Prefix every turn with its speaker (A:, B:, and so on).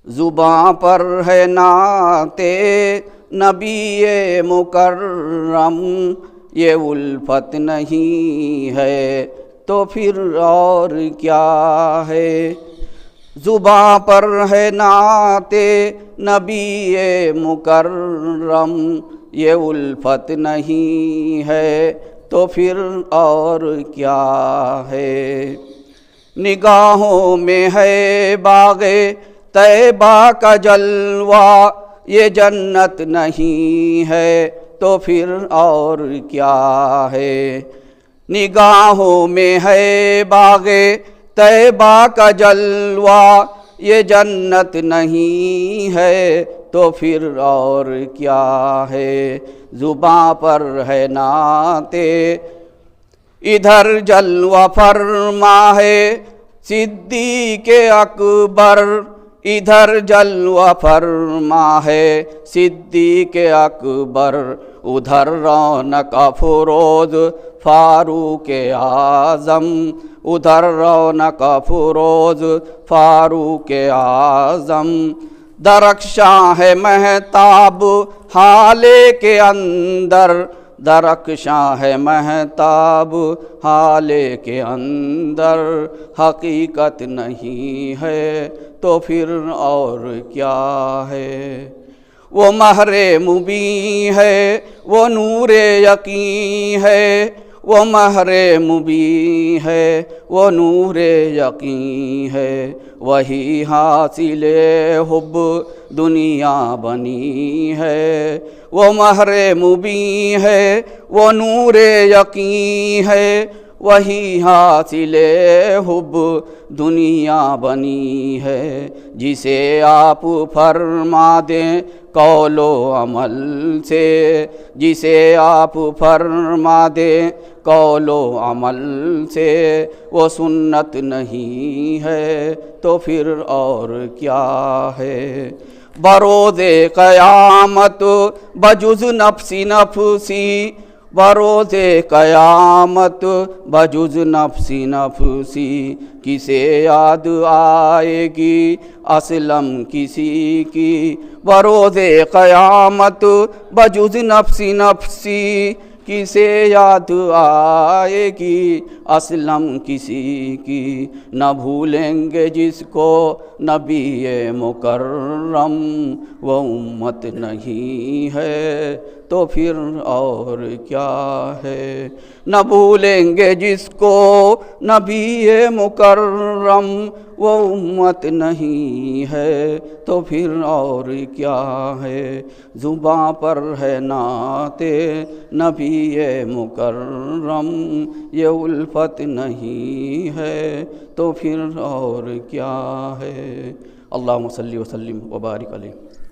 A: زباں پر ہے نعت نبی مکرم، یہ الفت نہیں ہے تو پھر اور کیا ہے۔ زباں پر ہے نعت نبی مکرم، یہ الفت نہیں ہے تو پھر اور کیا ہے۔ نگاہوں میں ہے باغ طیبہ کا جلوہ، یہ جنت نہیں ہے تو پھر اور کیا ہے۔ نگاہوں میں ہے باغ طیبہ کا جلوہ، یہ جنت نہیں ہے تو پھر اور کیا ہے۔ زباں پر ہے نعت ادھر جلوہ فرما ہے صدیق اکبر، ادھر جلوہ فرما ہے صدیق اکبر، ادھر رونق افروز فاروق اعظم، ادھر رونق افروز فاروق اعظم۔ درخشاں ہے مہتاب حالے کے اندر، درخشاں ہے مہتاب حالے کے اندر، حقیقت نہیں ہے تو پھر اور کیا ہے۔ وہ مہر مبیں ہے وہ نور یقین ہے، وہ مہر مبیں ہے وہ نور یقین ہے، وہی حاصل حب دنیا بنی ہے۔ وہ مہر مبیں ہے وہ نور یقین ہے، وہی حاصل حب دنیا بنی ہے۔ جسے آپ فرما دیں قول و عمل سے، جسے آپ فرما دیں قول و عمل سے، وہ سنت نہیں ہے تو پھر اور کیا ہے۔ بروز قیامت بجز نفسی نفسی، بروز قیامت بجز نفسی نفسی، کسے یاد آئے گی اسلم کسی کی۔ بروز قیامت بجز نفسی نفسی، کسے یاد آئے گی اسلم کسی کی۔ نہ بھولیں گے جس کو نبی مکرم، وہ امت نہیں ہے تو پھر اور کیا ہے۔ نہ بھولیں گے جس کو نبی مکرم، وہ امت نہیں ہے تو پھر اور کیا ہے۔ زباں پر ہے نعت نبی مکرم، یہ الفت نہیں ہے تو پھر اور کیا ہے۔ اللہم صلی وسلم وبارک علیہ۔